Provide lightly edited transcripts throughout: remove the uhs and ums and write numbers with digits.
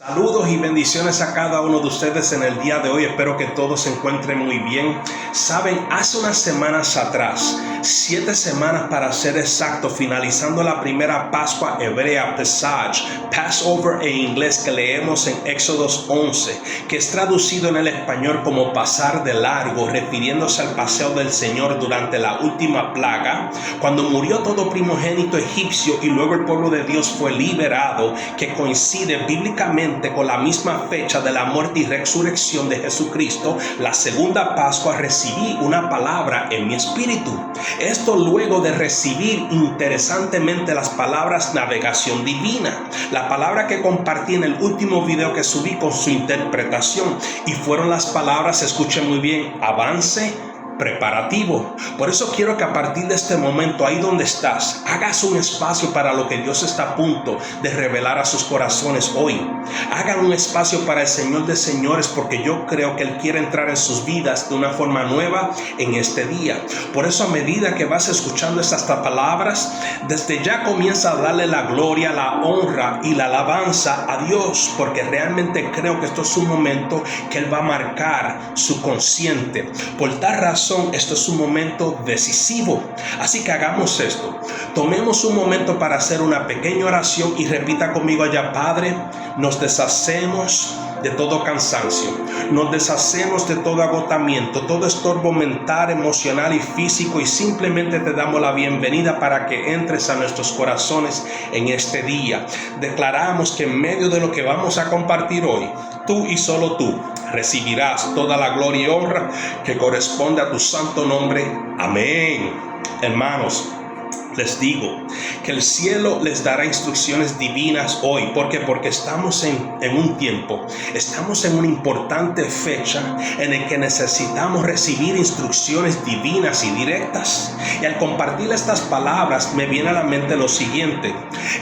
Saludos y bendiciones a cada uno de ustedes en el día de hoy. Espero que todos se encuentren muy bien. Saben, hace unas semanas atrás, 7 semanas para ser exacto, finalizando la primera Pascua hebrea, Pesach, Passover en inglés, que leemos en Éxodos 11, que es traducido en el español como pasar de largo, refiriéndose al paseo del Señor durante la última plaga, cuando murió todo primogénito egipcio y luego el pueblo de Dios fue liberado, que coincide bíblicamente con la misma fecha de la muerte y resurrección de Jesucristo. La segunda Pascua recibí una palabra en mi espíritu. Esto luego de recibir interesantemente las palabras navegación divina, la palabra que compartí en el último video que subí con su interpretación, y fueron las palabras, escuchen muy bien, avance, preparativo. Por eso quiero que a partir de este momento, ahí donde estás, hagas un espacio para lo que Dios está a punto de revelar a sus corazones hoy. Hagan un espacio para el Señor de señores, porque yo creo que Él quiere entrar en sus vidas de una forma nueva en este día. Por eso, a medida que vas escuchando estas palabras, desde ya comienza a darle la gloria, la honra y la alabanza a Dios, porque realmente creo que esto es un momento que Él va a marcar su consciente. Por tal razón, esto es un momento decisivo. Así que hagamos esto. Tomemos un momento para hacer una pequeña oración y repita conmigo allá: Padre, nos deshacemos de todo cansancio, nos deshacemos de todo agotamiento, todo estorbo mental, emocional y físico, y simplemente te damos la bienvenida para que entres a nuestros corazones en este día. Declaramos que en medio de lo que vamos a compartir hoy, tú y solo tú recibirás toda la gloria y honra que corresponde a tu santo nombre. Amén. Hermanos, les digo que el cielo les dará instrucciones divinas hoy. ¿Por qué? Porque estamos en un tiempo, estamos en una importante fecha en el que necesitamos recibir instrucciones divinas y directas. Y al compartir estas palabras me viene a la mente lo siguiente: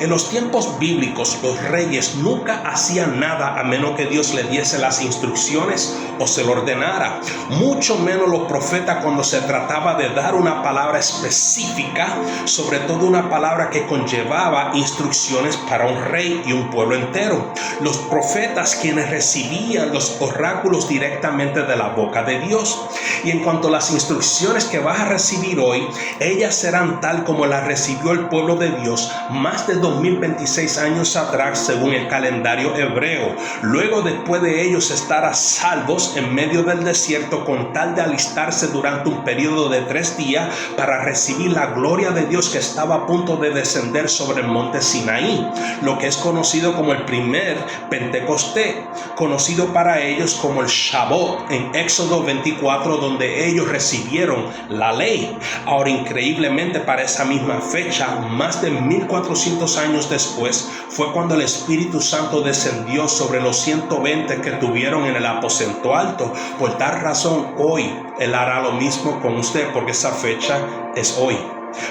en los tiempos bíblicos los reyes nunca hacían nada a menos que Dios le diese las instrucciones o se lo ordenara. Mucho menos los profetas cuando se trataba de dar una palabra específica, sobre todo una palabra que conllevaba instrucciones para un rey y un pueblo entero. Los profetas, quienes recibían los oráculos directamente de la boca de Dios. Y en cuanto a las instrucciones que vas a recibir hoy, ellas serán tal como las recibió el pueblo de Dios más de 2026 años atrás, según el calendario hebreo. Luego, después de ellos estar a salvos en medio del desierto, con tal de alistarse durante un periodo de 3 días para recibir la gloria de Dios que estaba a punto de descender sobre el monte Sinaí, lo que es conocido como el primer Pentecostés, conocido para ellos como el Shavuot en Éxodo 24, donde ellos recibieron la ley. Ahora, increíblemente, para esa misma fecha, más de 1400 años después, fue cuando el Espíritu Santo descendió sobre los 120 que tuvieron en el aposento alto. Por tal razón, hoy Él hará lo mismo con usted, porque esa fecha es hoy.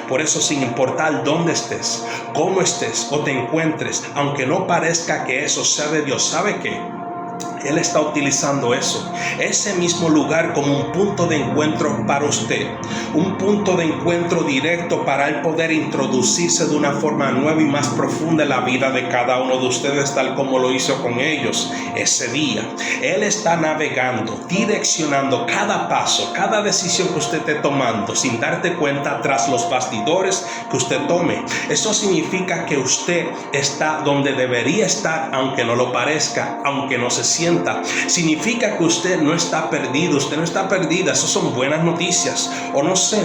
Por eso, sin importar dónde estés, cómo estés o te encuentres, aunque no parezca que eso sea de Dios, ¿sabe qué? Él está utilizando ese mismo lugar como un punto de encuentro para usted, un punto de encuentro directo para Él poder introducirse de una forma nueva y más profunda en la vida de cada uno de ustedes, tal como lo hizo con ellos ese día. Él está navegando, direccionando cada paso, cada decisión que usted esté tomando, sin darte cuenta, tras los bastidores que usted tome. Eso significa que usted está donde debería estar, aunque no lo parezca, aunque no se sienta. Significa que usted no está perdido, usted no está perdida. Eso son buenas noticias. O no sé,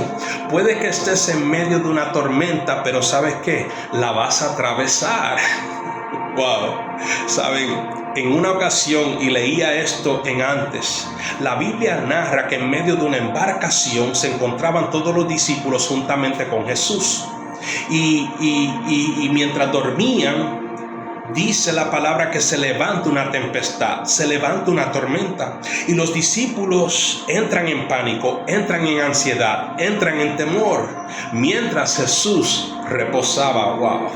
puede que estés en medio de una tormenta, pero ¿sabes qué? La vas a atravesar. Wow. Saben, en una ocasión, y leía esto en antes, la Biblia narra que en medio de una embarcación se encontraban todos los discípulos juntamente con Jesús. Y mientras dormían, dice la palabra que se levanta una tempestad, se levanta una tormenta, y los discípulos entran en pánico, entran en ansiedad, entran en temor, mientras Jesús reposaba. Wow,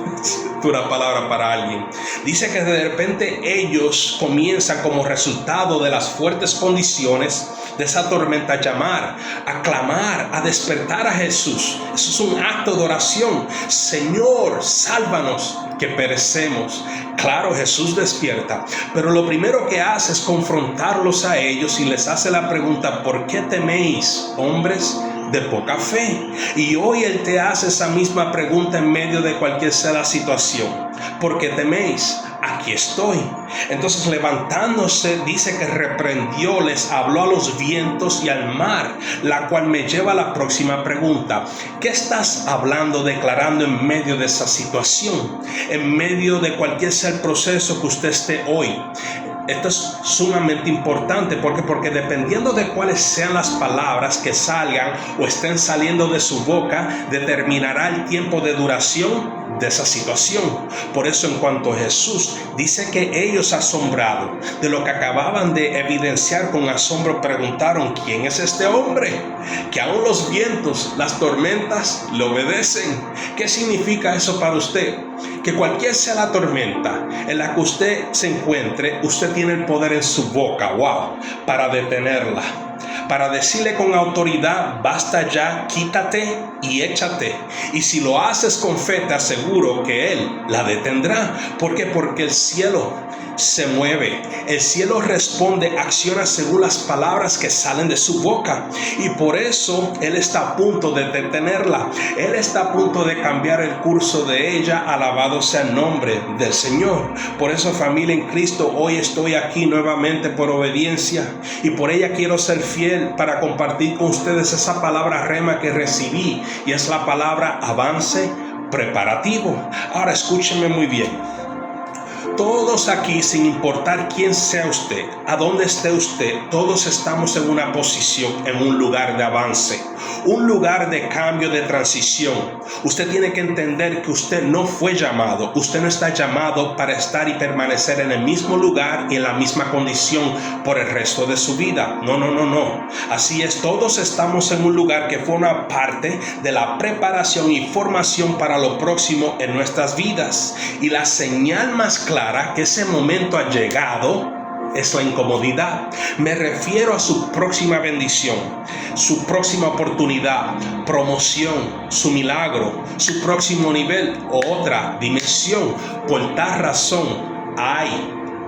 dura palabra para alguien. Dice que de repente ellos comienzan, como resultado de las fuertes condiciones de esa tormenta, a llamar, a clamar, a despertar a Jesús. Eso es un acto de oración. Señor, sálvanos, que perecemos. Claro, Jesús despierta, pero lo primero que hace es confrontarlos a ellos y les hace la pregunta: ¿por qué teméis, hombres de poca fe? Y hoy Él te hace esa misma pregunta en medio de cualquier sea la situación. ¿Por qué teméis? Aquí estoy. Entonces, levantándose, dice que reprendió, les habló a los vientos y al mar, la cual me lleva a la próxima pregunta: ¿qué estás hablando, declarando en medio de esa situación? En medio de cualquier sea el proceso que usted esté hoy. Esto es sumamente importante porque dependiendo de cuáles sean las palabras que salgan o estén saliendo de su boca, determinará el tiempo de duración de esa situación. Por eso, en cuanto a Jesús, dice que ellos, asombrados de lo que acababan de evidenciar con asombro, preguntaron: ¿quién es este hombre? Que aún los vientos, las tormentas le obedecen. ¿Qué significa eso para usted? Que cualquier sea la tormenta en la que usted se encuentre, usted tiene el poder en su boca, wow, para detenerla, para decirle con autoridad: basta ya, quítate y échate. Y si lo haces con fe, te aseguro que Él la detendrá. ¿Por qué? Porque el cielo se mueve, el cielo responde, acciona según las palabras que salen de su boca, y por eso Él está a punto de detenerla. Él está a punto de cambiar el curso de ella. Alabado sea el nombre del Señor. Por eso, familia en Cristo, hoy estoy aquí nuevamente por obediencia, y por ella quiero ser fiel para compartir con ustedes esa palabra rema que recibí, y es la palabra avance preparativo. Ahora escúchenme muy bien. Todos aquí, sin importar quién sea usted, a dónde esté usted, todos estamos en una posición, en un lugar de avance, un lugar de cambio, de transición. Usted tiene que entender que usted no fue llamado, usted no está llamado para estar y permanecer en el mismo lugar y en la misma condición por el resto de su vida. No. Así es, todos estamos en un lugar que forma parte de la preparación y formación para lo próximo en nuestras vidas. Y la señal más clara que ese momento ha llegado es la incomodidad. Me refiero a su próxima bendición, su próxima oportunidad, promoción, su milagro, su próximo nivel o otra dimensión. Por tal razón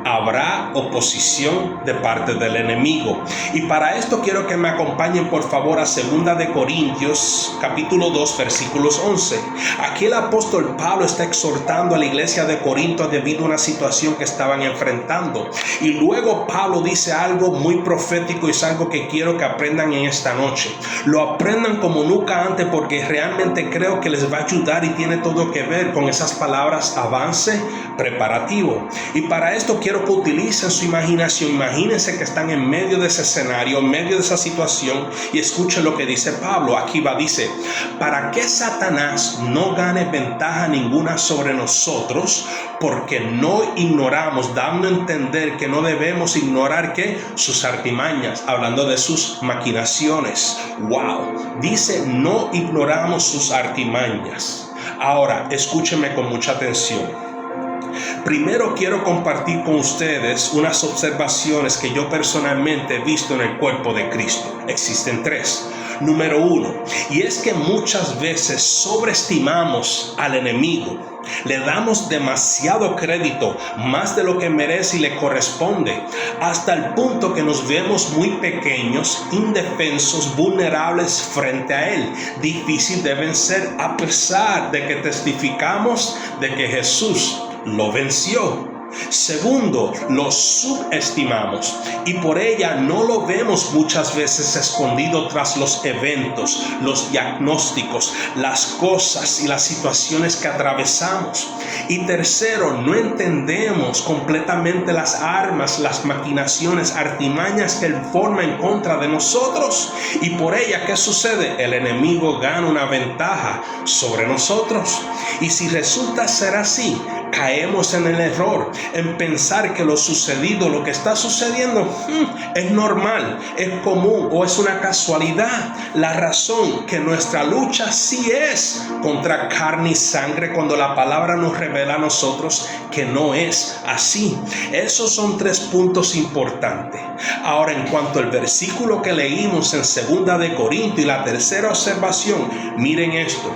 habrá oposición de parte del enemigo. Y para esto quiero que me acompañen por favor a 2 de Corintios capítulo 2 versículos 11. Aquí el apóstol Pablo está exhortando a la iglesia de Corinto debido a una situación que estaban enfrentando. Y luego Pablo dice algo muy profético, y es algo que quiero que aprendan en esta noche. Lo aprendan como nunca antes, porque realmente creo que les va a ayudar y tiene todo que ver con esas palabras: avance preparativo. Y para esto quiero que utilicen su imaginación. Imagínense que están en medio de ese escenario, en medio de esa situación, y escuchen lo que dice Pablo. Aquí dice: para que Satanás no gane ventaja ninguna sobre nosotros, porque no ignoramos, dando a entender que no debemos ignorar que sus artimañas, hablando de sus maquinaciones. Wow, dice: no ignoramos sus artimañas. Ahora, escúchenme con mucha atención. Primero quiero compartir con ustedes unas observaciones que yo personalmente he visto en el cuerpo de Cristo. Existen 3. Número 1, y es que muchas veces sobreestimamos al enemigo. Le damos demasiado crédito, más de lo que merece y le corresponde, hasta el punto que nos vemos muy pequeños, indefensos, vulnerables frente a él. Difícil de vencer, a pesar de que testificamos de que Jesús lo venció. Segundo, lo subestimamos, y por ella no lo vemos muchas veces escondido tras los eventos, los diagnósticos, las cosas y las situaciones que atravesamos. Y tercero, no entendemos completamente las armas, las maquinaciones, artimañas que él forma en contra de nosotros. Y por ella, ¿qué sucede? El enemigo gana una ventaja sobre nosotros. Y si resulta ser así, caemos en el error en pensar que lo sucedido, lo que está sucediendo, es normal, es común o es una casualidad. La razón que nuestra lucha sí es contra carne y sangre, cuando la palabra nos revela a nosotros que no es así. Esos son 3 puntos importantes. Ahora, en cuanto al versículo que leímos en 2 de Corintios y la tercera observación, miren esto.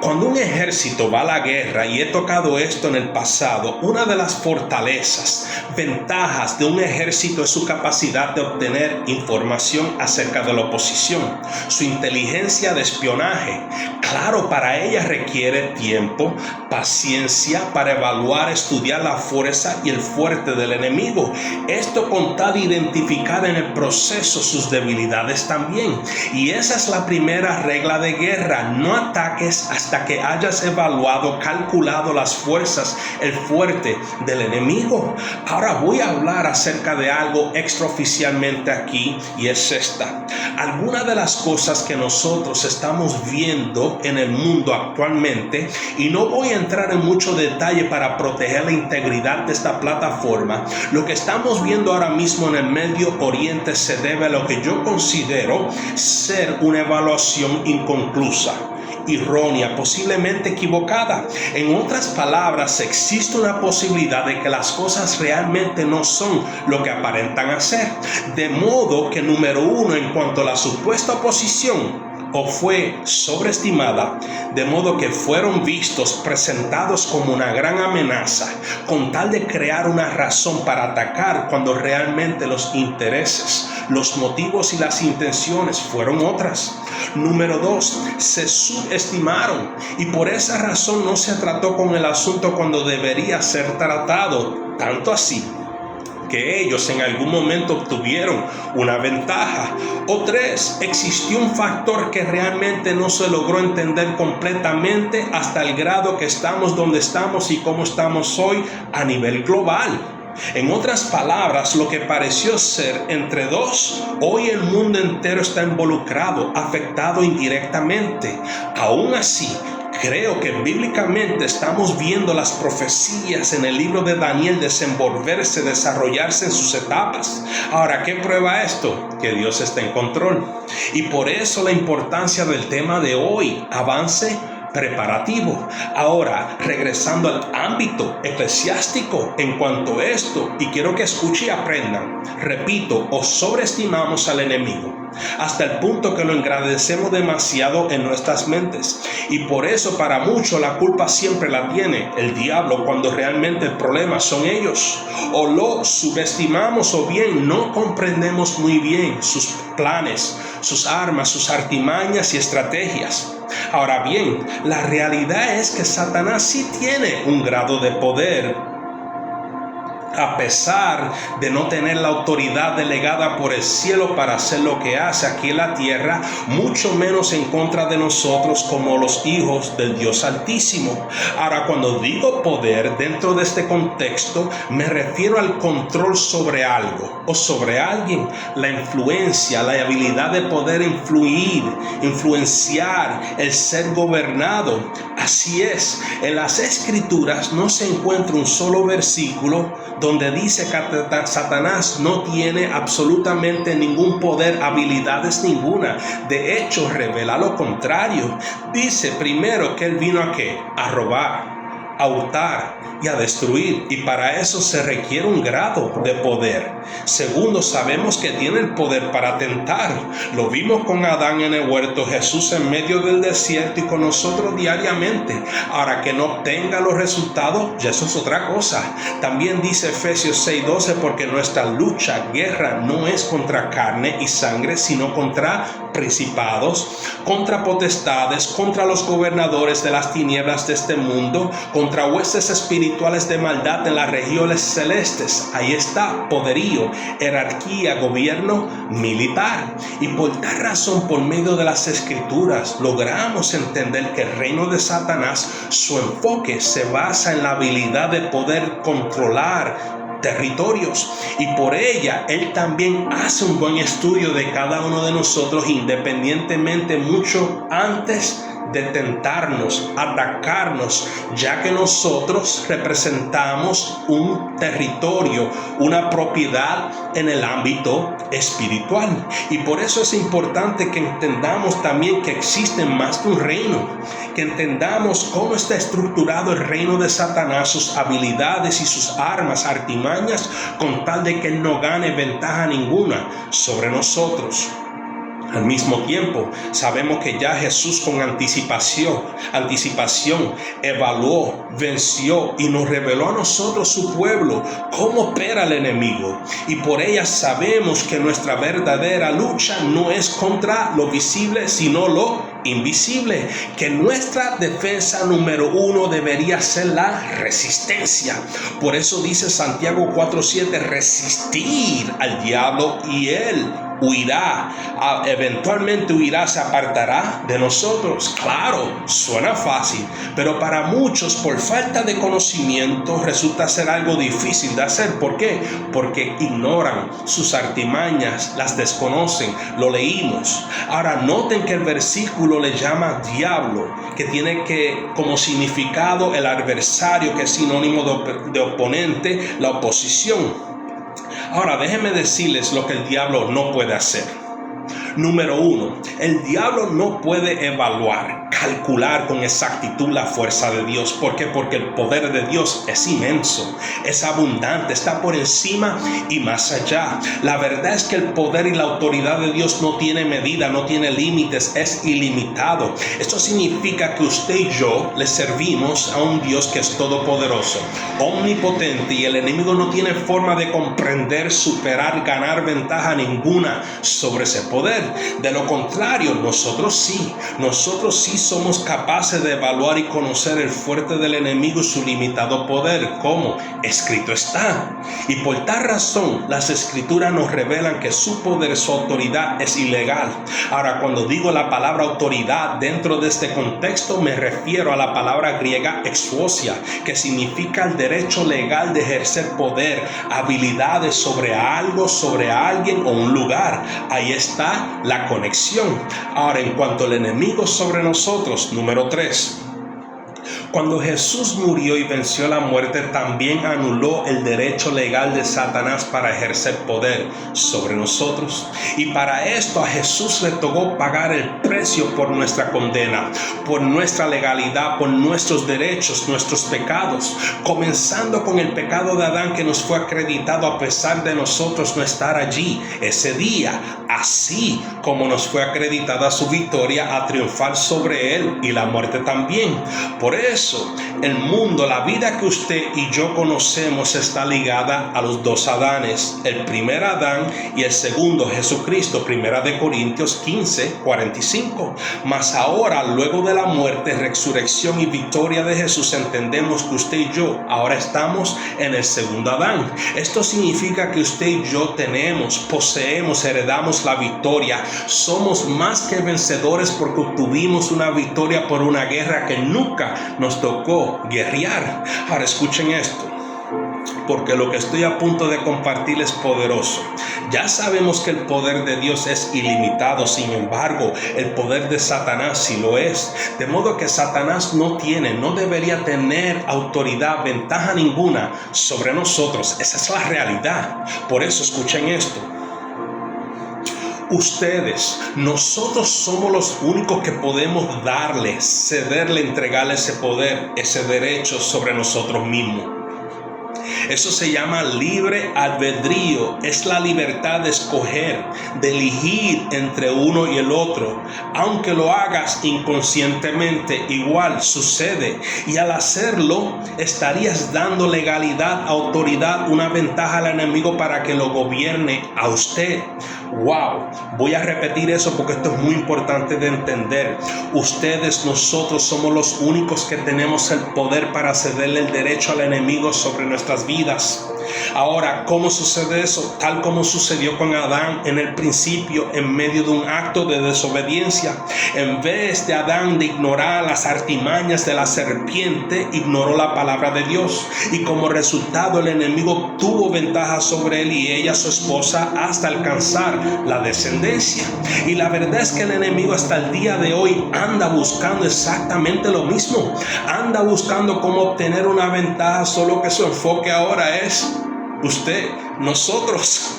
Cuando un ejército va a la guerra, y he tocado esto en el pasado, una de las fortalezas, ventajas de un ejército es su capacidad de obtener información acerca de la oposición, su inteligencia de espionaje. Claro, para ella requiere tiempo, paciencia para evaluar, estudiar la fuerza y el fuerte del enemigo. Esto con tal de identificar en el proceso sus debilidades también. Y esa es la primera regla de guerra: no ataques hasta que hayas evaluado, calculado las fuerzas, el fuerte del enemigo. Ahora voy a hablar acerca de algo extraoficialmente aquí, y es esta. Algunas de las cosas que nosotros estamos viendo en el mundo actualmente, y no voy a entrar en mucho detalle para proteger la integridad de esta plataforma, lo que estamos viendo ahora mismo en el Medio Oriente se debe a lo que yo considero ser una evaluación inconclusa, errónea, posiblemente equivocada. En otras palabras, existe una posibilidad de que las cosas realmente no son lo que aparentan ser. De modo que, número 1, en cuanto a la supuesta oposición, o fue sobreestimada, de modo que fueron vistos, presentados como una gran amenaza, con tal de crear una razón para atacar, cuando realmente los intereses, los motivos y las intenciones fueron otras. Número 2, se subestimaron, y por esa razón no se trató con el asunto cuando debería ser tratado, tanto así que ellos en algún momento obtuvieron una ventaja. O 3, existió un factor que realmente no se logró entender completamente hasta el grado que estamos donde estamos y cómo estamos hoy a nivel global. En otras palabras, lo que pareció ser entre 2, hoy el mundo entero está involucrado, afectado indirectamente. Aún así, creo que bíblicamente estamos viendo las profecías en el libro de Daniel desenvolverse, desarrollarse en sus etapas. Ahora, ¿qué prueba esto? Que Dios está en control. Y por eso la importancia del tema de hoy: avance preparativo. Ahora, regresando al ámbito eclesiástico en cuanto a esto, y quiero que escuchen y aprendan. Repito, o sobreestimamos al enemigo hasta el punto que lo engrandecemos demasiado en nuestras mentes, y por eso para muchos la culpa siempre la tiene el diablo, cuando realmente el problema son ellos. O lo subestimamos, o bien no comprendemos muy bien sus planes, sus armas, sus artimañas y estrategias. Ahora bien, la realidad es que Satanás sí tiene un grado de poder, a pesar de no tener la autoridad delegada por el cielo para hacer lo que hace aquí en la tierra, mucho menos en contra de nosotros como los hijos del Dios Altísimo. Ahora, cuando digo poder dentro de este contexto, me refiero al control sobre algo o sobre alguien, la influencia, la habilidad de poder influir, influenciar, el ser gobernado. Así es, en las Escrituras no se encuentra un solo versículo donde dice que Satanás no tiene absolutamente ningún poder, habilidades ninguna. De hecho, revela lo contrario. Dice primero que él vino ¿a qué? A robar, a hurtar y a destruir, y para eso se requiere un grado de poder. Segundo, sabemos que tiene el poder para tentar. Lo vimos con Adán en el huerto, Jesús en medio del desierto y con nosotros diariamente. Ahora, que no obtenga los resultados, ya eso es otra cosa. También dice Efesios 6:12, porque nuestra lucha, guerra, no es contra carne y sangre, sino contra principados, contra potestades, contra los gobernadores de las tinieblas de este mundo, contra huestes espirituales de maldad en las regiones celestes. Ahí está poderío, jerarquía, gobierno militar. Y por tal razón, por medio de las Escrituras, logramos entender que el reino de Satanás, su enfoque se basa en la habilidad de poder controlar territorios, y por ella él también hace un buen estudio de cada uno de nosotros, independientemente, mucho antes de tentarnos, atacarnos, ya que nosotros representamos un territorio, una propiedad en el ámbito espiritual. Y por eso es importante que entendamos también que existe más de un reino, que entendamos cómo está estructurado el reino de Satanás, sus habilidades y sus armas, artimañas, con tal de que él no gane ventaja ninguna sobre nosotros. Al mismo tiempo, sabemos que ya Jesús con anticipación, evaluó, venció y nos reveló a nosotros, su pueblo, cómo opera el enemigo. Y por ella sabemos que nuestra verdadera lucha no es contra lo visible, sino lo invisible. Que nuestra defensa número uno debería ser la resistencia. Por eso dice Santiago 4:7, resistir al diablo y él huirá, eventualmente huirá, se apartará de nosotros. Claro, suena fácil, pero para muchos por falta de conocimiento resulta ser algo difícil de hacer. ¿Por qué? Porque ignoran sus artimañas, las desconocen, lo leímos. Ahora noten que el versículo le llama diablo, que tiene como significado el adversario, que es sinónimo de oponente, la oposición. Ahora déjenme decirles lo que el diablo no puede hacer. Número uno, el diablo no puede evaluar, calcular con exactitud la fuerza de Dios. ¿Por qué? Porque el poder de Dios es inmenso, es abundante, está por encima y más allá. La verdad es que el poder y la autoridad de Dios no tiene medida, no tiene límites, es ilimitado. Esto significa que usted y yo le servimos a un Dios que es todopoderoso, omnipotente, y el enemigo no tiene forma de comprender, superar, ganar ventaja ninguna sobre ese poder. De lo contrario, nosotros sí somos capaces de evaluar y conocer el fuerte del enemigo y su limitado poder, como escrito está. Y por tal razón, las escrituras nos revelan que su poder, su autoridad es ilegal. Ahora, cuando digo la palabra autoridad dentro de este contexto, me refiero a la palabra griega exousia, que significa el derecho legal de ejercer poder, habilidades sobre algo, sobre alguien o un lugar. Ahí está la conexión. Ahora, en cuanto al enemigo sobre nosotros, número 3. Cuando Jesús murió y venció la muerte, también anuló el derecho legal de Satanás para ejercer poder sobre nosotros. Y para esto a Jesús le tocó pagar el precio por nuestra condena, por nuestra legalidad, por nuestros derechos, nuestros pecados, comenzando con el pecado de Adán, que nos fue acreditado a pesar de nosotros no estar allí ese día, así como nos fue acreditada su victoria a triunfar sobre él y la muerte también. Por eso el mundo, la vida que usted y yo conocemos, está ligada a los dos Adanes, el primer Adán y el segundo, Jesucristo. 1 Corintios 15:45. Mas ahora, luego de la muerte, resurrección y victoria de Jesús, entendemos que usted y yo ahora estamos en el segundo Adán. Esto significa que usted y yo poseemos, heredamos la victoria. Somos más que vencedores porque obtuvimos una victoria por una guerra que nunca nos tocó guerrear. Ahora escuchen esto, porque lo que estoy a punto de compartir es poderoso. Ya sabemos que el poder de Dios es ilimitado, sin embargo, el poder de Satanás sí lo es. De modo que Satanás no debería tener autoridad, ventaja ninguna sobre nosotros. Esa es la realidad. Por eso escuchen esto. Nosotros somos los únicos que podemos cederle, entregarle ese poder, ese derecho sobre nosotros mismos. Eso se llama libre albedrío. Es la libertad de escoger, de elegir entre uno y el otro. Aunque lo hagas inconscientemente, igual sucede. Y al hacerlo, estarías dando legalidad, autoridad, una ventaja al enemigo para que lo gobierne a usted. Wow, voy a repetir eso porque esto es muy importante de entender. Nosotros somos los únicos que tenemos el poder para cederle el derecho al enemigo sobre nuestras vidas. vidas. Ahora, ¿cómo sucede eso? Tal como sucedió con Adán en el principio, en medio de un acto de desobediencia. En vez de Adán de ignorar las artimañas de la serpiente, ignoró la palabra de Dios. Y como resultado, el enemigo tuvo ventaja sobre él y ella, su esposa, hasta alcanzar la descendencia. Y la verdad es que el enemigo hasta el día de hoy anda buscando exactamente lo mismo. Anda buscando cómo obtener una ventaja, solo que su enfoque ahora es usted, nosotros.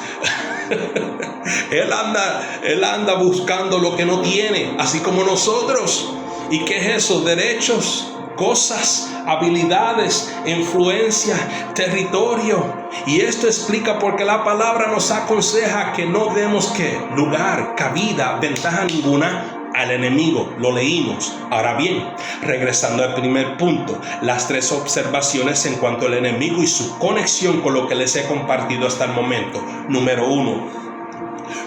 Él anda buscando lo que no tiene, así como nosotros. ¿Y qué es eso? Derechos, cosas, habilidades, influencia, territorio. Y esto explica por qué la palabra nos aconseja que no demos lugar, cabida, ventaja ninguna al enemigo. Lo leímos. Ahora bien, regresando al primer punto, las tres observaciones en cuanto al enemigo y su conexión con lo que les he compartido hasta el momento. Número 1.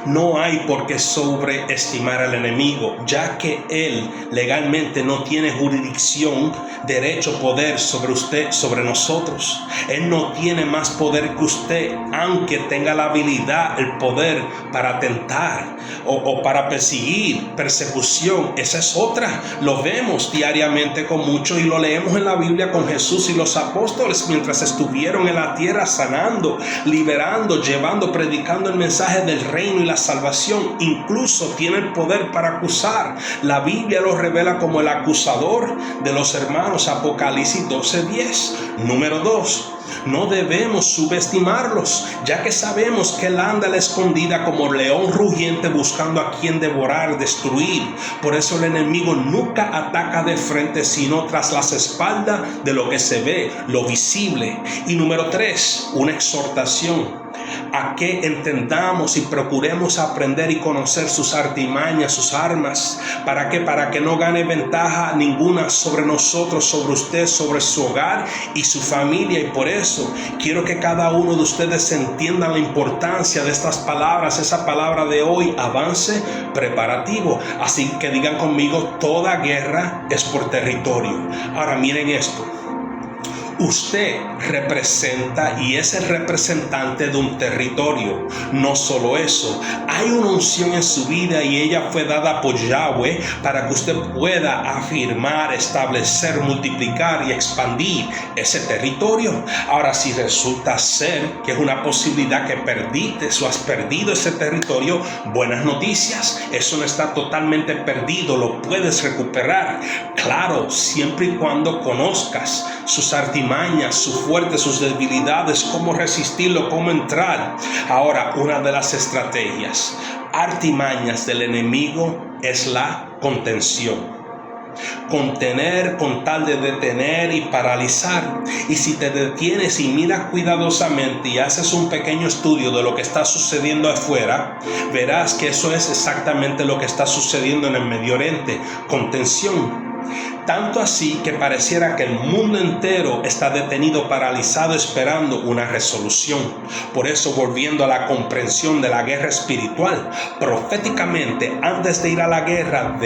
No hay por qué sobreestimar al enemigo, ya que él legalmente no tiene jurisdicción, derecho, poder sobre usted, sobre nosotros. Él no tiene más poder que usted, aunque tenga la habilidad, el poder para tentar o para perseguir, persecución. Esa es otra. Lo vemos diariamente con muchos y lo leemos en la Biblia con Jesús y los apóstoles mientras estuvieron en la tierra sanando, liberando, llevando, predicando el mensaje del reino y la salvación. Incluso tiene el poder para acusar. La Biblia lo revela como el acusador de los hermanos. Apocalipsis 12:10. Número 2. No debemos subestimarlos, ya que sabemos que él anda a la escondida como león rugiente buscando a quien devorar, destruir. Por eso el enemigo nunca ataca de frente, sino tras las espaldas de lo que se ve, lo visible. Y número 3, una exhortación a que entendamos y procuremos aprender y conocer sus artimañas, sus armas. ¿Para qué? Para que no gane ventaja ninguna sobre nosotros, sobre usted, sobre su hogar y su familia. Y por eso quiero que cada uno de ustedes entienda la importancia de estas palabras, esa palabra de hoy, avance preparativo. Así que digan conmigo, toda guerra es por territorio. Ahora miren esto. Usted representa y es el representante de un territorio. No solo eso, hay una unción en su vida y ella fue dada por Yahweh para que usted pueda afirmar, establecer, multiplicar y expandir ese territorio. Ahora, si resulta ser que es una posibilidad que perdiste o has perdido ese territorio, buenas noticias. Eso no está totalmente perdido, lo puedes recuperar. Claro, siempre y cuando conozcas sus artimañas, sus fuertes, sus debilidades, cómo resistirlo, cómo entrar. Ahora, una de las estrategias, artimañas del enemigo es la contención. Contener con tal de detener y paralizar. Y si te detienes y miras cuidadosamente y haces un pequeño estudio de lo que está sucediendo afuera, verás que eso es exactamente lo que está sucediendo en el Medio Oriente. Contención. Tanto así que pareciera que el mundo entero está detenido, paralizado, esperando una resolución. Por eso, volviendo a la comprensión de la guerra espiritual, proféticamente, antes de ir a la guerra,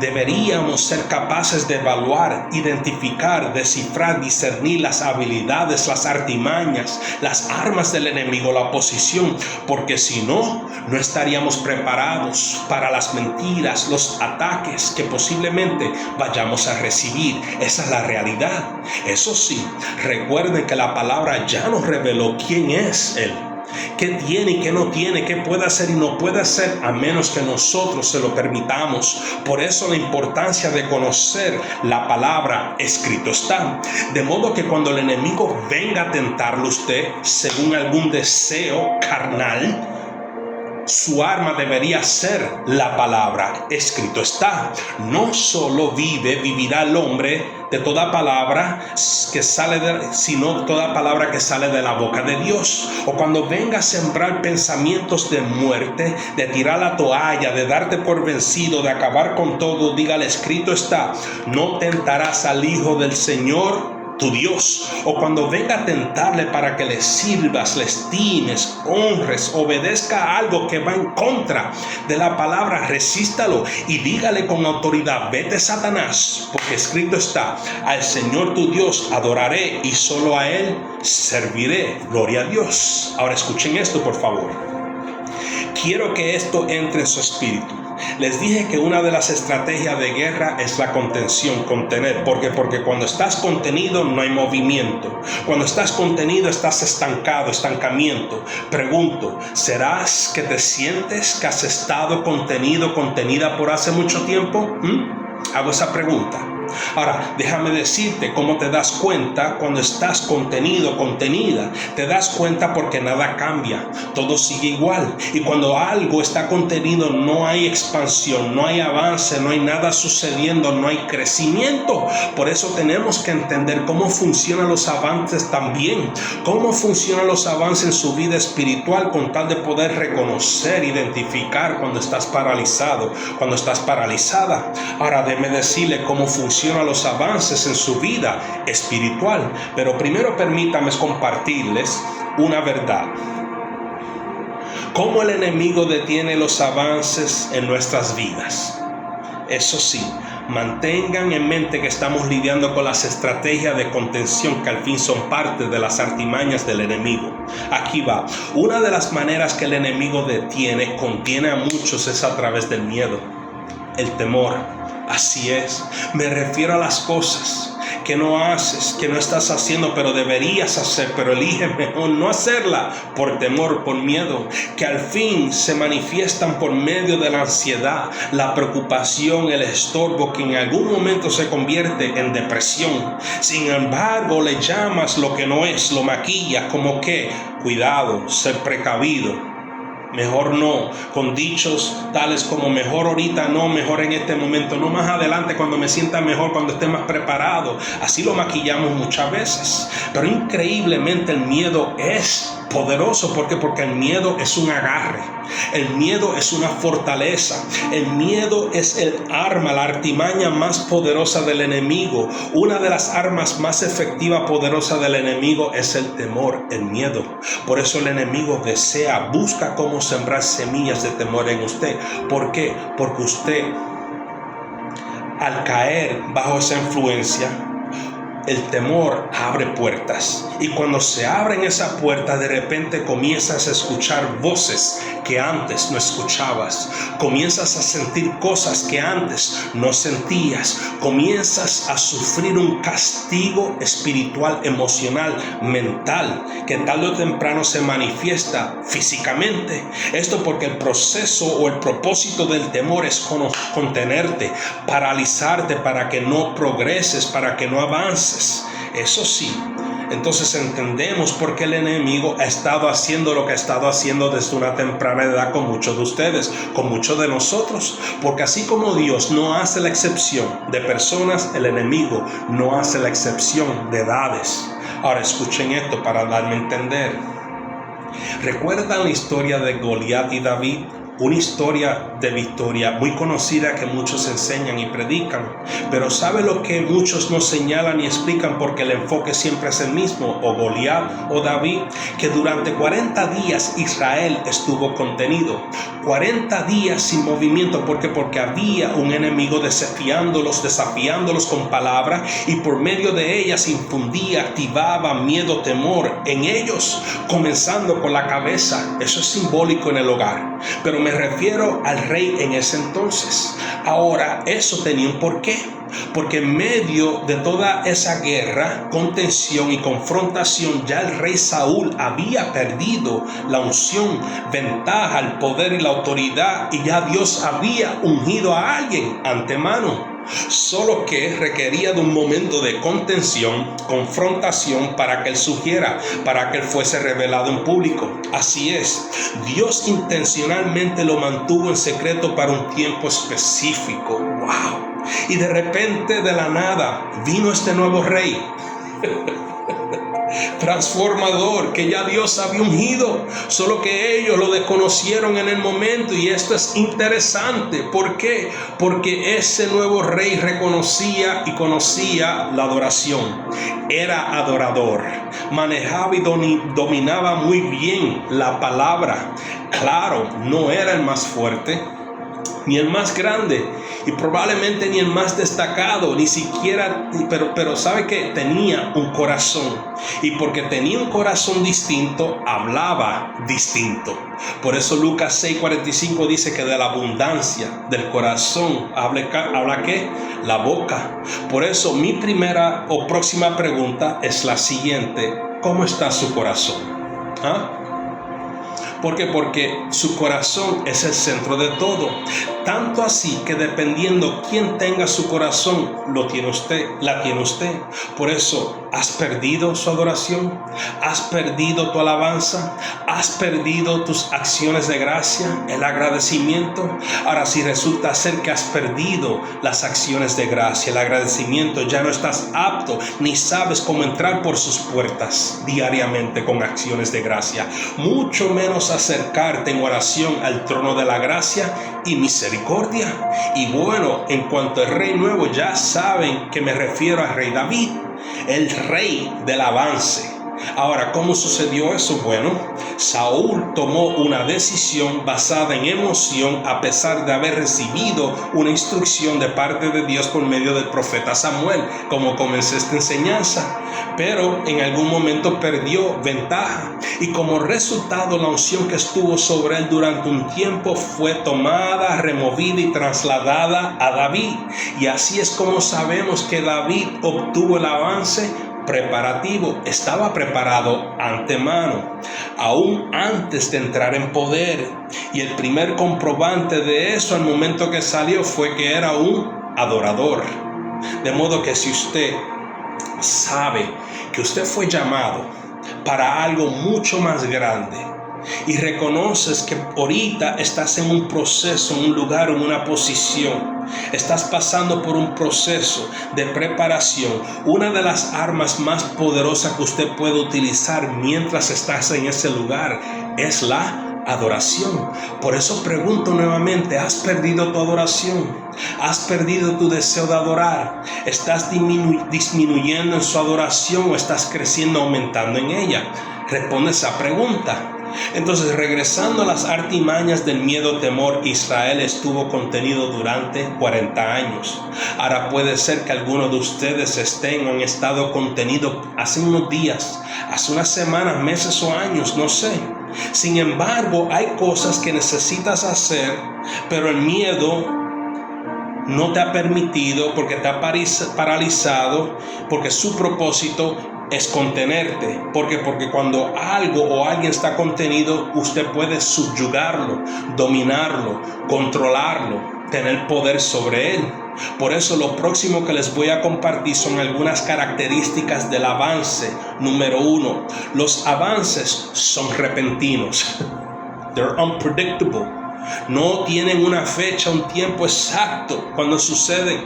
deberíamos ser capaces de evaluar, identificar, descifrar, discernir las habilidades, las artimañas, las armas del enemigo, la oposición, porque si no, no estaríamos preparados para las mentiras, los ataques que posiblemente vayamos a recibir. Esa es la realidad. Eso sí, recuerden que la palabra ya nos reveló quién es Él, qué tiene y qué no tiene, qué puede hacer y no puede hacer, a menos que nosotros se lo permitamos. Por eso la importancia de conocer la palabra. Escrito está. De modo que cuando el enemigo venga a tentarlo usted según algún deseo carnal, su arma debería ser la palabra. Escrito está. No solo vivirá el hombre de toda palabra que sale sino toda palabra que sale de la boca de Dios. O cuando venga a sembrar pensamientos de muerte, de tirar la toalla, de darte por vencido, de acabar con todo, dígale, escrito está, no tentarás al Hijo del Señor tu Dios, o cuando venga a tentarle para que le sirvas, le estimes, honres, obedezca algo que va en contra de la palabra, resístalo y dígale con autoridad: vete, Satanás, porque escrito está: al Señor tu Dios adoraré y solo a Él serviré. Gloria a Dios. Ahora escuchen esto, por favor. Quiero que esto entre en su espíritu. Les dije que una de las estrategias de guerra es la contención, contener. ¿Por qué? Porque cuando estás contenido no hay movimiento. Cuando estás contenido estás estancado, estancamiento. Pregunto, ¿serás que te sientes que has estado contenido, contenida por hace mucho tiempo? Hago esa pregunta. Ahora, déjame decirte cómo te das cuenta cuando estás contenido, contenida. Te das cuenta porque nada cambia, todo sigue igual. Y cuando algo está contenido, no hay expansión, no hay avance, no hay nada sucediendo, no hay crecimiento. Por eso tenemos que entender cómo funcionan los avances también. Cómo funcionan los avances en su vida espiritual, con tal de poder reconocer, identificar cuando estás paralizado, cuando estás paralizada. Ahora, déjeme decirle cómo funcionan los avances en su vida espiritual. Pero primero permítame compartirles una verdad. ¿Cómo el enemigo detiene los avances en nuestras vidas? Eso sí, mantengan en mente que estamos lidiando con las estrategias de contención que al fin son parte de las artimañas del enemigo. Aquí va. Una de las maneras que el enemigo contiene a muchos es a través del miedo, el temor. Así es, me refiero a las cosas que no haces, que no estás haciendo, pero deberías hacer, pero eliges mejor no hacerla por temor, por miedo, que al fin se manifiestan por medio de la ansiedad, la preocupación, el estorbo, que en algún momento se convierte en depresión. Sin embargo, le llamas lo que no es, lo maquillas como que, cuidado, ser precavido. Mejor no, con dichos tales como mejor ahorita no, mejor en este momento no, más adelante cuando me sienta mejor, cuando esté más preparado. Así lo maquillamos muchas veces. Pero increíblemente el miedo es poderoso. ¿Por qué? Porque el miedo es un agarre. El miedo es una fortaleza. El miedo es el arma, la artimaña más poderosa del enemigo. Una de las armas más efectivas, poderosas del enemigo es el temor, el miedo. Por eso el enemigo busca cómo sembrar semillas de temor en usted. ¿Por qué? Porque usted, al caer bajo esa influencia, el temor abre puertas, y cuando se abren esas puertas, de repente comienzas a escuchar voces que antes no escuchabas, comienzas a sentir cosas que antes no sentías, comienzas a sufrir un castigo espiritual, emocional, mental, que tarde o temprano se manifiesta físicamente. Esto porque el proceso o el propósito del temor es contenerte, paralizarte para que no progreses, para que no avances. Eso sí, entonces entendemos por qué el enemigo ha estado haciendo lo que ha estado haciendo desde una temprana edad con muchos de ustedes, con muchos de nosotros. Porque así como Dios no hace la excepción de personas, el enemigo no hace la excepción de edades. Ahora escuchen esto para darme a entender. ¿Recuerdan la historia de Goliat y David? Una historia de victoria muy conocida que muchos enseñan y predican. Pero ¿sabe lo que muchos no señalan y explican? Porque el enfoque siempre es el mismo, o Goliat o David, que durante 40 días Israel estuvo contenido. 40 días sin movimiento. ¿Por qué? Porque había un enemigo desafiándolos con palabras, y por medio de ellas infundía, activaba miedo, temor en ellos, comenzando con la cabeza. Eso es simbólico en el hogar, pero me refiero al rey en ese entonces. Ahora, eso tenía un porqué, porque en medio de toda esa guerra, contención y confrontación, ya el rey Saúl había perdido la unción, ventaja, el poder y la autoridad, y ya Dios había ungido a alguien antemano. Solo que requería de un momento de contención, confrontación, para que él surgiera, para que él fuese revelado en público. Así es, Dios intencionalmente lo mantuvo en secreto para un tiempo específico. ¡Wow! Y de repente, de la nada, vino este nuevo rey. transformador que ya Dios había ungido, solo que ellos lo desconocieron en el momento. Y esto es interesante. ¿Por qué? Porque ese nuevo rey reconocía y conocía la adoración. Era adorador, manejaba y dominaba muy bien la palabra. Claro, no era el más fuerte ni el más grande, y probablemente ni el más destacado, ni siquiera, pero sabe que tenía un corazón, y porque tenía un corazón distinto, hablaba distinto. Por eso Lucas 6:45 dice que de la abundancia del corazón habla ¿qué? La boca. Por eso mi primera o próxima pregunta es la siguiente: ¿cómo está su corazón? ¿Por qué? Porque su corazón es el centro de todo. Tanto así que dependiendo quién tenga su corazón, lo tiene usted, la tiene usted. Por eso, ¿has perdido su adoración? ¿Has perdido tu alabanza? ¿Has perdido tus acciones de gracia? ¿El agradecimiento? Ahora, si resulta ser que has perdido las acciones de gracia, el agradecimiento, ya no estás apto ni sabes cómo entrar por sus puertas diariamente con acciones de gracia, mucho menos acercarte en oración al trono de la gracia y misericordia. Y bueno, en cuanto al rey nuevo, ya saben que me refiero al rey David, el rey del avance. Ahora, ¿cómo sucedió eso? Bueno, Saúl tomó una decisión basada en emoción, a pesar de haber recibido una instrucción de parte de Dios por medio del profeta Samuel, como comencé esta enseñanza. Pero en algún momento perdió ventaja, y como resultado la unción que estuvo sobre él durante un tiempo fue tomada, removida y trasladada a David. Y así es como sabemos que David obtuvo el avance preparativo. Estaba preparado antemano, aún antes de entrar en poder. Y el primer comprobante de eso al momento que salió fue que era un adorador. De modo que si usted sabe que usted fue llamado para algo mucho más grande, y reconoces que ahorita estás en un proceso, en un lugar, en una posición, estás pasando por un proceso de preparación, una de las armas más poderosas que usted puede utilizar mientras estás en ese lugar es la adoración. Por eso pregunto nuevamente: ¿has perdido tu adoración? ¿Has perdido tu deseo de adorar? ¿Estás disminuyendo en su adoración o estás creciendo, aumentando en ella? Responde esa pregunta. Entonces, regresando a las artimañas del miedo, temor, Israel estuvo contenido durante 40 años. Ahora puede ser que algunos de ustedes estén o han estado contenidos hace unos días, hace unas semanas, meses o años, no sé. Sin embargo, hay cosas que necesitas hacer, pero el miedo no te ha permitido, porque te ha paralizado, porque su propósito es contenerte. Porque cuando algo o alguien está contenido, usted puede subyugarlo, dominarlo, controlarlo, tener poder sobre él. Por eso lo próximo que les voy a compartir son algunas características del avance. Número 1, los avances son repentinos. They're unpredictable. No tienen una fecha, un tiempo exacto cuando suceden,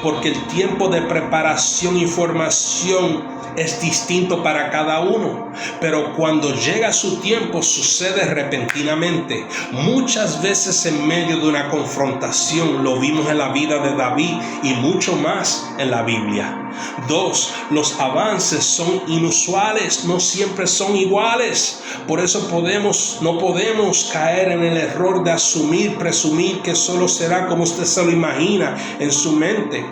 porque el tiempo de preparación y formación es distinto para cada uno. Pero cuando llega su tiempo, sucede repentinamente. Muchas veces en medio de una confrontación. Lo vimos en la vida de David y mucho más en la Biblia. 2, los avances son inusuales, no siempre son iguales. Por eso no podemos caer en el error de presumir que solo será como usted se lo imagina en su mente.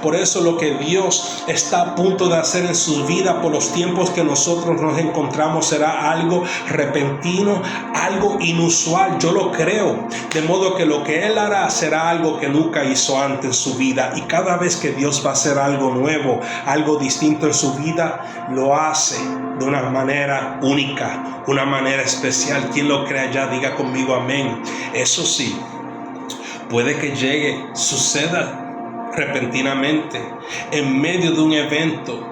Por eso lo que Dios está a punto de hacer en sus vidas por los tiempos que nosotros nos encontramos será algo repentino, algo inusual. Yo lo creo. De modo que lo que Él hará será algo que nunca hizo antes en su vida. Y cada vez que Dios va a hacer algo nuevo, algo distinto en su vida, lo hace de una manera única, una manera especial. Quien lo crea ya, diga conmigo amén. Eso sí, puede que suceda repentinamente, en medio de un evento,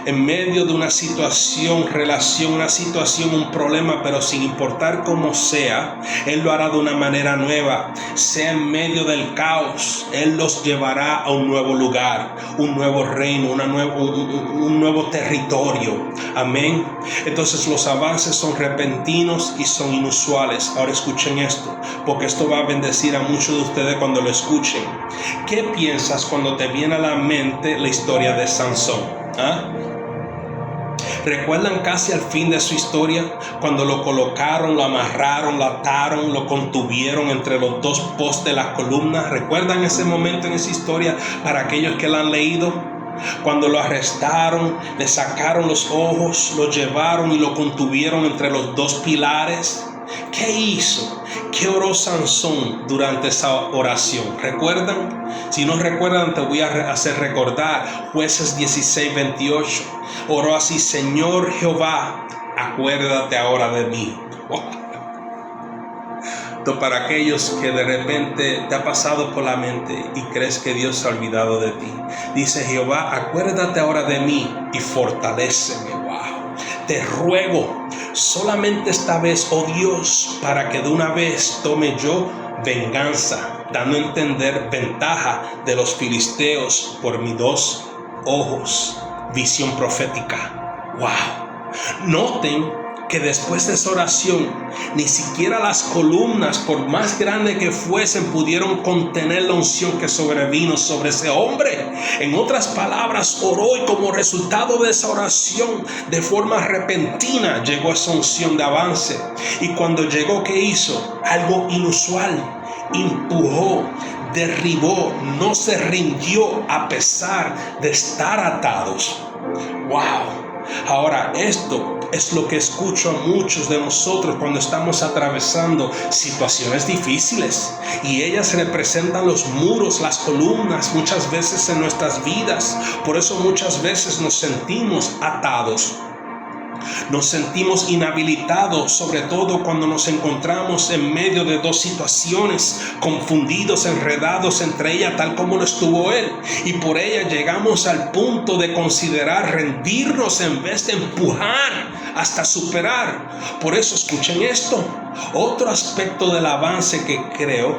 en medio de una situación, relación, una situación, un problema, pero sin importar cómo sea, Él lo hará de una manera nueva. Sea en medio del caos, Él los llevará a un nuevo lugar, un nuevo reino, un nuevo territorio. Amén. Entonces los avances son repentinos y son inusuales. Ahora escuchen esto, porque esto va a bendecir a muchos de ustedes cuando lo escuchen. ¿Qué piensas cuando te viene a la mente la historia de Sansón? ¿Recuerdan casi al fin de su historia cuando lo colocaron, lo amarraron, lo ataron, lo contuvieron entre los dos postes de la columna? ¿Recuerdan ese momento en esa historia para aquellos que la han leído? Cuando lo arrestaron, le sacaron los ojos, lo llevaron y lo contuvieron entre los dos pilares. ¿Qué hizo? ¿Qué oró Sansón durante esa oración? ¿Recuerdan? Si no recuerdan, te voy a hacer recordar. Jueces 16:28. Oró así: Señor Jehová, acuérdate ahora de mí. Para aquellos que de repente te ha pasado por la mente y crees que Dios se ha olvidado de ti, dice Jehová: acuérdate ahora de mí y fortaléceme. Te ruego solamente esta vez, oh Dios, para que de una vez tome yo venganza, dando a entender ventaja de los filisteos por mis dos ojos. Visión profética. Wow. Noten que después de esa oración, ni siquiera las columnas, por más grandes que fuesen, pudieron contener la unción que sobrevino sobre ese hombre. En otras palabras, oró y como resultado de esa oración, de forma repentina, llegó esa unción de avance. Y cuando llegó, ¿qué hizo? Algo inusual. Empujó, derribó, no se rindió a pesar de estar atados. ¡Wow! Ahora, esto es lo que escucho a muchos de nosotros cuando estamos atravesando situaciones difíciles, y ellas representan los muros, las columnas muchas veces en nuestras vidas. Por eso muchas veces nos sentimos atados. Nos sentimos inhabilitados, sobre todo cuando nos encontramos en medio de dos situaciones, confundidos, enredados entre ellas, tal como lo estuvo él. Y por ella llegamos al punto de considerar rendirnos en vez de empujar hasta superar. Por eso escuchen esto. Otro aspecto del avance que creo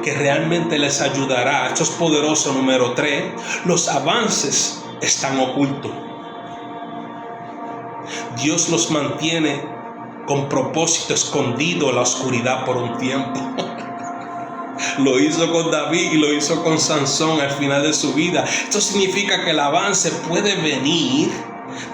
que realmente les ayudará. Esto es poderoso. Número 3. Los avances están ocultos. Dios los mantiene con propósito escondido en la oscuridad por un tiempo. Lo hizo con David y lo hizo con Sansón al final de su vida. Esto significa que el avance puede venir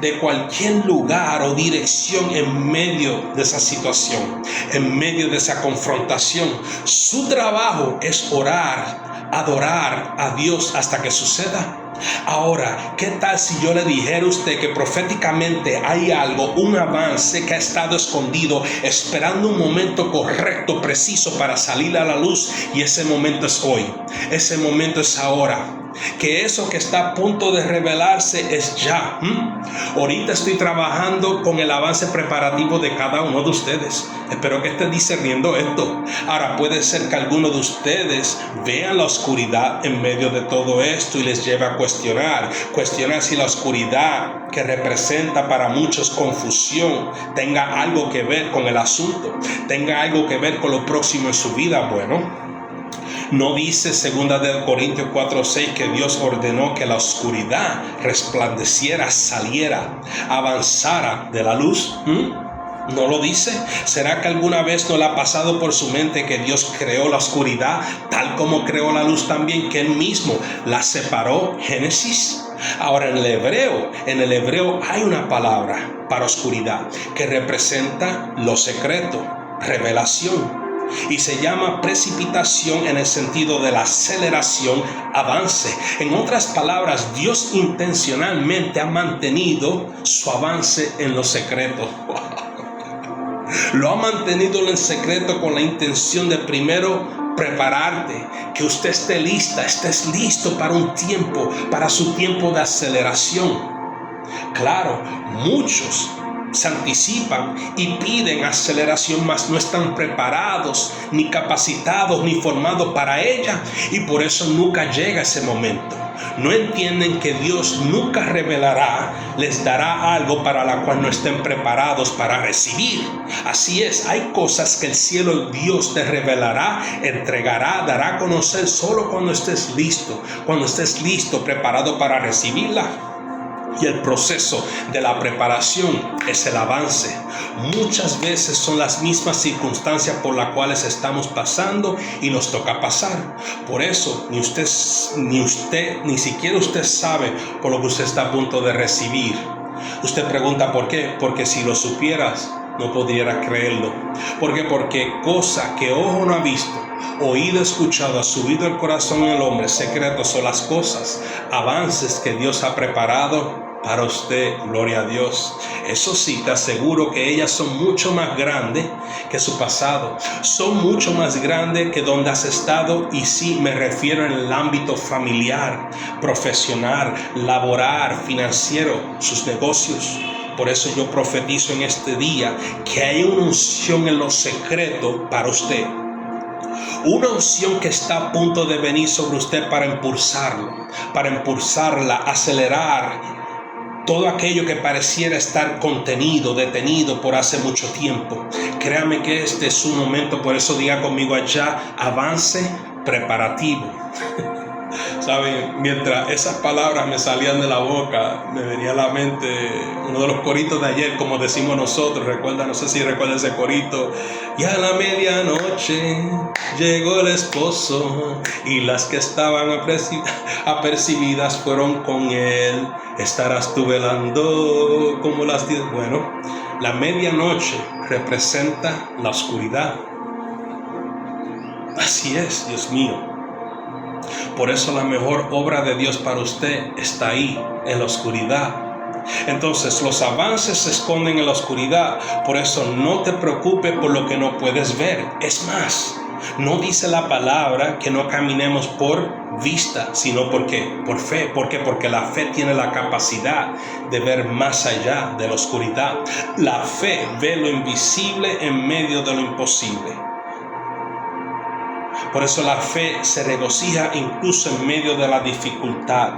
de cualquier lugar o dirección en medio de esa situación, en medio de esa confrontación. Su trabajo es orar, adorar a Dios hasta que suceda. Ahora, ¿qué tal si yo le dijera a usted que proféticamente hay algo, un avance que ha estado escondido, esperando un momento correcto, preciso para salir a la luz? Y ese momento es hoy, ese momento es ahora. Que eso que está a punto de revelarse es ya. Ahorita estoy trabajando con el avance preparativo de cada uno de ustedes. Espero que esté discerniendo esto. Ahora, puede ser que algunos de ustedes vean la oscuridad en medio de todo esto y les lleve a cuestionar si la oscuridad que representa para muchos confusión tenga algo que ver con el asunto, tenga algo que ver con lo próximo en su vida. Bueno, ¿no dice 2 Corintios 4:6 que Dios ordenó que la oscuridad resplandeciera, saliera, avanzara de la luz? ¿No lo dice? ¿Será que alguna vez no le ha pasado por su mente que Dios creó la oscuridad tal como creó la luz también, que Él mismo la separó? Génesis. Ahora en el hebreo hay una palabra para oscuridad que representa lo secreto, revelación. Y se llama precipitación en el sentido de la aceleración, avance. En otras palabras, Dios intencionalmente ha mantenido su avance en lo secreto. Lo ha mantenido en secreto con la intención de primero prepararte, que usted estés listo para un tiempo, para su tiempo de aceleración. Claro, muchos se anticipan y piden aceleración, mas no están preparados, ni capacitados, ni formados para ella, y por eso nunca llega ese momento. No entienden que Dios nunca revelará, les dará algo para la cual no estén preparados para recibir. Así es, hay cosas que el cielo, Dios te revelará, entregará, dará a conocer solo cuando estés listo, preparado para recibirla. Y el proceso de la preparación es el avance. Muchas veces son las mismas circunstancias por las cuales estamos pasando y nos toca pasar. Por eso ni siquiera usted sabe por lo que usted está a punto de recibir. Usted pregunta ¿por qué? Porque si lo supieras, no pudiera creerlo. ¿Por qué? Porque cosa que ojo no ha visto, oído escuchado, ha subido el corazón del hombre, secretos son las cosas, avances que Dios ha preparado para usted. Gloria a Dios. Eso sí, te aseguro que ellas son mucho más grandes que su pasado, son mucho más grandes que donde has estado, y sí me refiero en el ámbito familiar, profesional, laboral, financiero, sus negocios. Por eso yo profetizo en este día que hay una unción en lo secreto para usted. Una unción que está a punto de venir sobre usted para impulsarla, acelerar todo aquello que pareciera estar contenido, detenido por hace mucho tiempo. Créame que este es su momento, por eso diga conmigo allá, avance preparativo. Saben, mientras esas palabras me salían de la boca, me venía a la mente uno de los coritos de ayer, como decimos nosotros. Recuerda, no sé si recuerda ese corito. Y a la medianoche llegó el esposo, y las que estaban apercibidas fueron con él. Estarás tú velando como las 10. Bueno, la medianoche representa la oscuridad. Así es, Dios mío. Por eso la mejor obra de Dios para usted está ahí, en la oscuridad. Entonces los avances se esconden en la oscuridad. Por eso no te preocupes por lo que no puedes ver. Es más, no dice la palabra que no caminemos por vista, sino por fe. ¿Por qué? Porque la fe tiene la capacidad de ver más allá de la oscuridad. La fe ve lo invisible en medio de lo imposible. Por eso la fe se regocija incluso en medio de la dificultad,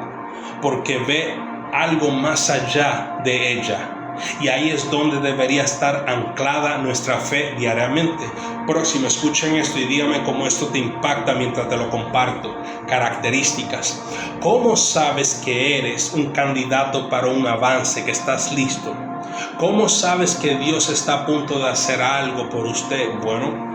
porque ve algo más allá de ella. Y ahí es donde debería estar anclada nuestra fe diariamente. Próximo, escuchen esto y dígame cómo esto te impacta mientras te lo comparto. Características. ¿Cómo sabes que eres un candidato para un avance, que estás listo? ¿Cómo sabes que Dios está a punto de hacer algo por usted? Bueno,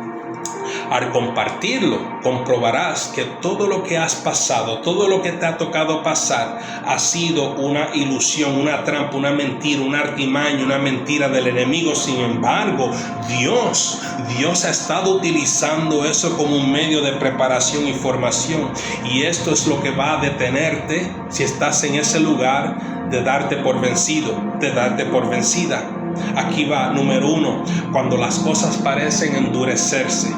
al compartirlo, comprobarás que todo lo que has pasado, todo lo que te ha tocado pasar, ha sido una ilusión, una trampa, una mentira, una artimaña, una mentira del enemigo. Sin embargo, Dios ha estado utilizando eso como un medio de preparación y formación. Y esto es lo que va a detenerte, si estás en ese lugar, de darte por vencido, de darte por vencida. Aquí va, número 1, cuando las cosas parecen endurecerse,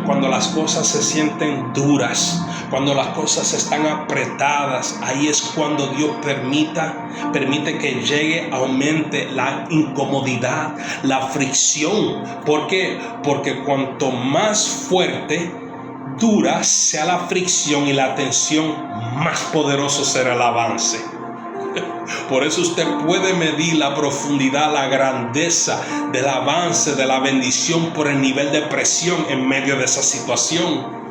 cuando las cosas se sienten duras, cuando las cosas están apretadas, ahí es cuando Dios permite que llegue, aumente la incomodidad, la fricción. ¿Por qué? Porque cuanto más fuerte, dura sea la fricción y la tensión, más poderoso será el avance. Por eso usted puede medir la profundidad, la grandeza del avance, de la bendición por el nivel de presión en medio de esa situación.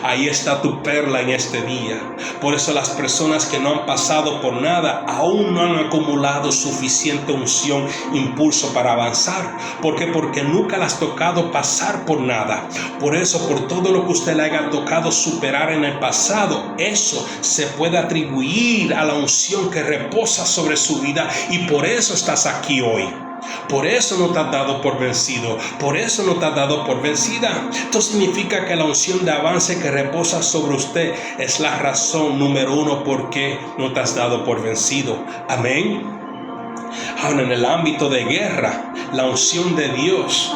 Ahí está tu perla en este día. Por eso las personas que no han pasado por nada aún no han acumulado suficiente unción, impulso para avanzar. ¿Por qué? Porque nunca les ha tocado pasar por nada. Por eso, por todo lo que usted le haya tocado superar en el pasado, eso se puede atribuir a la unción que reposa sobre su vida, y por eso estás aquí hoy. Por eso no te has dado por vencido, por eso no te has dado por vencida. Esto significa que la unción de avance que reposa sobre usted es la razón número 1 por qué no te has dado por vencido. Amén. Ahora, en el ámbito de guerra, la unción de Dios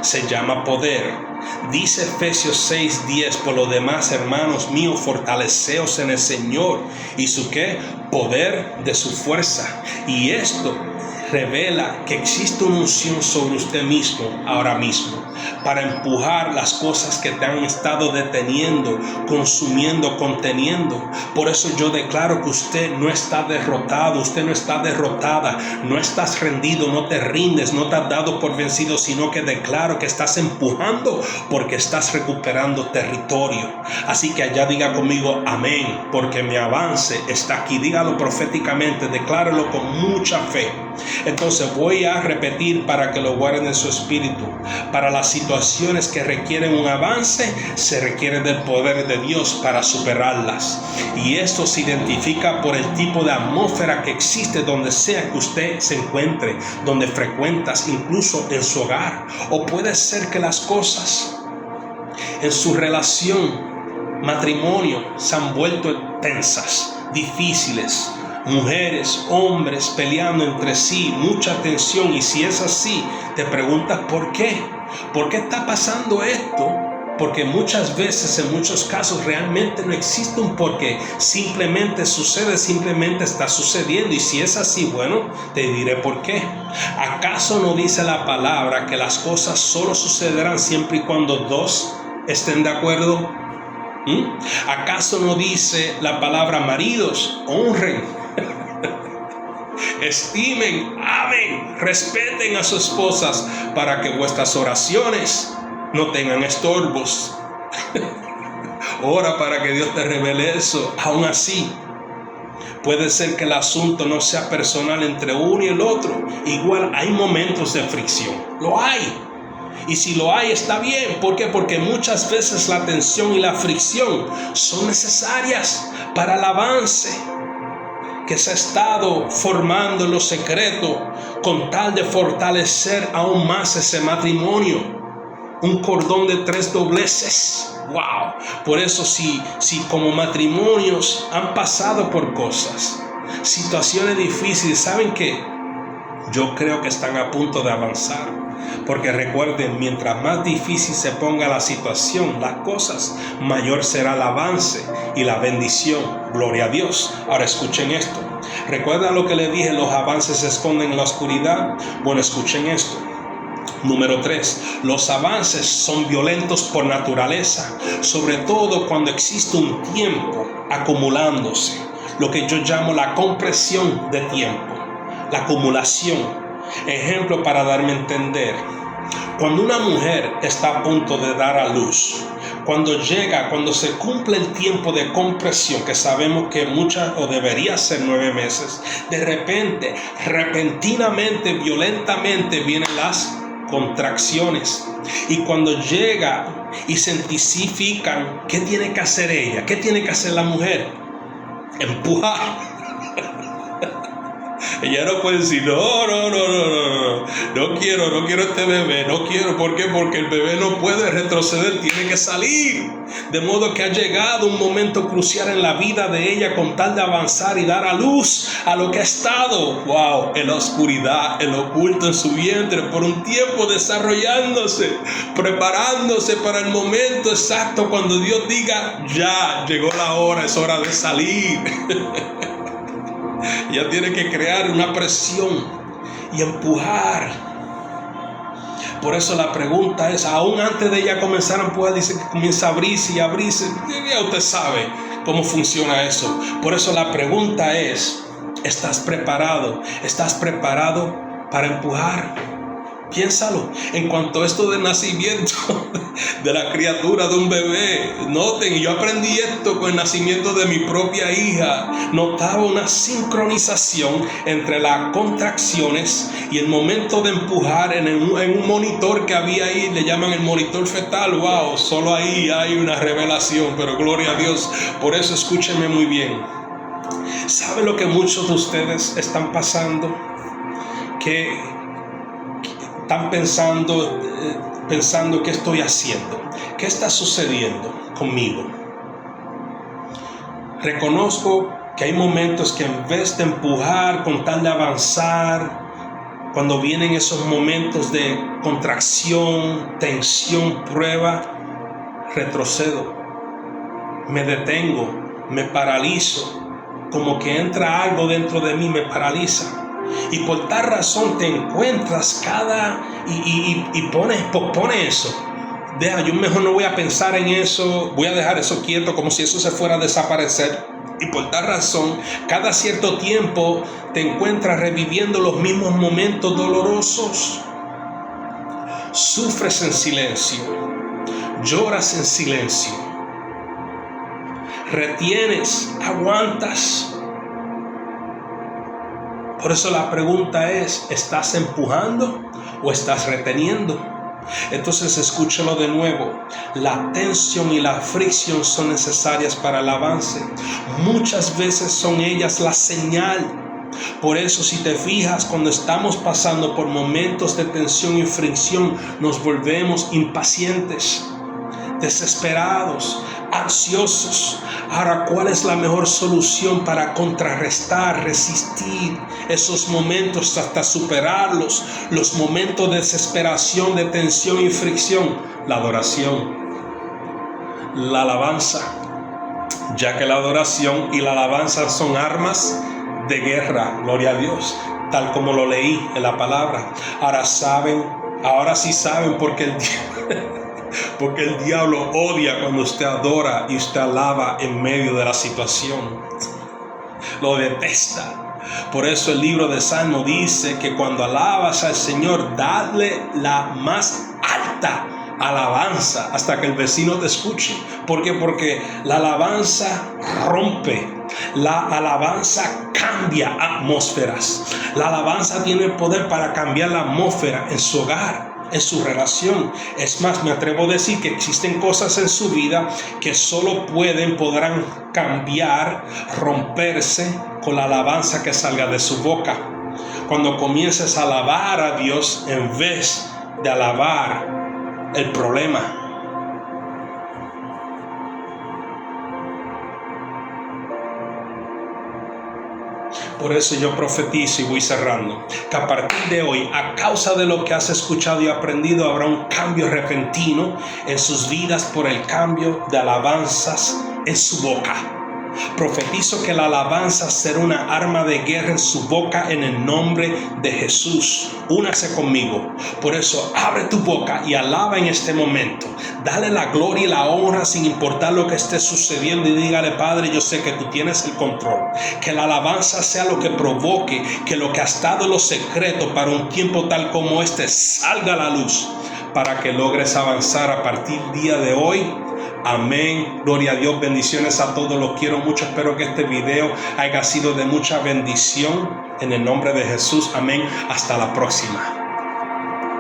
se llama poder. Dice Efesios 6:10, por lo demás, hermanos míos, fortaleceos en el Señor y su ¿qué? Poder de su fuerza. Y esto revela que existe una unción sobre usted mismo ahora mismo para empujar las cosas que te han estado deteniendo, consumiendo, conteniendo. Por eso yo declaro que usted no está derrotado, usted no está derrotada, no estás rendido, no te rindes, no te has dado por vencido, sino que declaro que estás empujando porque estás recuperando territorio. Así que allá diga conmigo amén, porque mi avance está aquí. Dígalo proféticamente, declárelo con mucha fe. Entonces voy a repetir para que lo guarden en su espíritu. Para las situaciones que requieren un avance, se requiere del poder de Dios para superarlas. Y esto se identifica por el tipo de atmósfera que existe donde sea que usted se encuentre, donde frecuentas, incluso en su hogar. O puede ser que las cosas en su relación, matrimonio, se han vuelto tensas, difíciles. Mujeres, hombres peleando entre sí, mucha tensión. Y si es así, te preguntas ¿por qué? ¿Por qué está pasando esto? Porque muchas veces, en muchos casos, realmente no existe un porqué. Simplemente sucede, simplemente está sucediendo. Y si es así, bueno, te diré por qué. ¿Acaso no dice la palabra que las cosas solo sucederán siempre y cuando dos estén de acuerdo? ¿Acaso no dice la palabra maridos, honren, estimen, amen, respeten a sus esposas para que vuestras oraciones no tengan estorbos? Ora para que Dios te revele eso. Aún así, puede ser que el asunto no sea personal entre uno y el otro. Igual hay momentos de fricción. Lo hay. Y si lo hay, está bien. ¿Por qué? Porque muchas veces la tensión y la fricción son necesarias para el avance que se ha estado formando en lo secreto, con tal de fortalecer aún más ese matrimonio. Un cordón de 3 dobleces. ¡Wow! Por eso si como matrimonios han pasado por cosas, situaciones difíciles, ¿saben qué? Yo creo que están a punto de avanzar. Porque recuerden, mientras más difícil se ponga la situación, las cosas, mayor será el avance y la bendición. Gloria a Dios. Ahora escuchen esto. ¿Recuerdan lo que les dije? Los avances se esconden en la oscuridad. Bueno, escuchen esto. Número 3. Los avances son violentos por naturaleza, sobre todo cuando existe un tiempo acumulándose. Lo que yo llamo la compresión de tiempo, la acumulación. Ejemplo para darme a entender. Cuando una mujer está a punto de dar a luz, cuando se cumple el tiempo de compresión, que sabemos que muchas o debería ser 9 meses, de repente, repentinamente, violentamente vienen las contracciones. Y cuando llega y se intensifican, ¿qué tiene que hacer ella? ¿Qué tiene que hacer la mujer? Empujar. Ella no puede decir, no quiero este bebé, no quiero. ¿Por qué? Porque el bebé no puede retroceder, tiene que salir. De modo que ha llegado un momento crucial en la vida de ella con tal de avanzar y dar a luz a lo que ha estado, en la oscuridad, en lo oculto en su vientre, por un tiempo desarrollándose, preparándose para el momento exacto cuando Dios diga, ya llegó la hora, es hora de salir. Ella tiene que crear una presión y empujar. Por eso la pregunta es, aún antes de ella comenzar a empujar, dice que comienza a abrirse y abrirse. Ya usted sabe cómo funciona eso. Por eso la pregunta es, ¿estás preparado? ¿Estás preparado para empujar? Piénsalo. En cuanto a esto del nacimiento de la criatura, de un bebé, noten, y yo aprendí esto con el nacimiento de mi propia hija. Notaba una sincronización entre las contracciones y el momento de empujar en un monitor que había ahí, le llaman el monitor fetal. Solo ahí hay una revelación, pero gloria a Dios. Por eso escúchenme muy bien. ¿Sabe lo que muchos de ustedes están pasando? Que están pensando ¿qué estoy haciendo? ¿Qué está sucediendo conmigo? Reconozco que hay momentos que en vez de empujar con tal de avanzar, cuando vienen esos momentos de contracción, tensión, prueba, retrocedo, me detengo, me paralizo, como que entra algo dentro de mí, me paraliza. Y por tal razón te encuentras pospone eso. Yo mejor no voy a pensar en eso, voy a dejar eso quieto como si eso se fuera a desaparecer. Y por tal razón, cada cierto tiempo te encuentras reviviendo los mismos momentos dolorosos. Sufres en silencio, lloras en silencio, retienes, aguantas. Por eso la pregunta es, ¿estás empujando o estás reteniendo? Entonces escúchalo de nuevo. La tensión y la fricción son necesarias para el avance. Muchas veces son ellas la señal. Por eso, si te fijas, cuando estamos pasando por momentos de tensión y fricción, nos volvemos impacientes, desesperados, ansiosos. Ahora, ¿cuál es la mejor solución para contrarrestar, resistir esos momentos hasta superarlos? Los momentos de desesperación, de tensión y fricción. La adoración, la alabanza, ya que la adoración y la alabanza son armas de guerra, gloria a Dios, tal como lo leí en la palabra. Ahora sí saben por qué porque el diablo odia cuando usted adora y usted alaba en medio de la situación. Lo detesta. Por eso el libro de Salmo dice que cuando alabas al Señor, dale la más alta alabanza hasta que el vecino te escuche. ¿Por qué? Porque la alabanza rompe. La alabanza cambia atmósferas. La alabanza tiene el poder para cambiar la atmósfera en su hogar, en su relación. Es más, me atrevo a decir que existen cosas en su vida que solo podrán cambiar, romperse con la alabanza que salga de su boca. Cuando comiences a alabar a Dios en vez de alabar el problema. Por eso yo profetizo y voy cerrando, que a partir de hoy, a causa de lo que has escuchado y aprendido, habrá un cambio repentino en sus vidas por el cambio de alabanzas en su boca. Profetizo que la alabanza será una arma de guerra en su boca en el nombre de Jesús. Únase conmigo. Por eso abre tu boca y alaba en este momento. Dale la gloria y la honra sin importar lo que esté sucediendo, y dígale: Padre, yo sé que tú tienes el control. Que la alabanza sea lo que provoque que lo que ha estado en los secretos para un tiempo tal como este salga a la luz, para que logres avanzar a partir del día de hoy. Amén. Gloria a Dios. Bendiciones a todos. Los quiero mucho. Espero que este video haya sido de mucha bendición. En el nombre de Jesús. Amén. Hasta la próxima.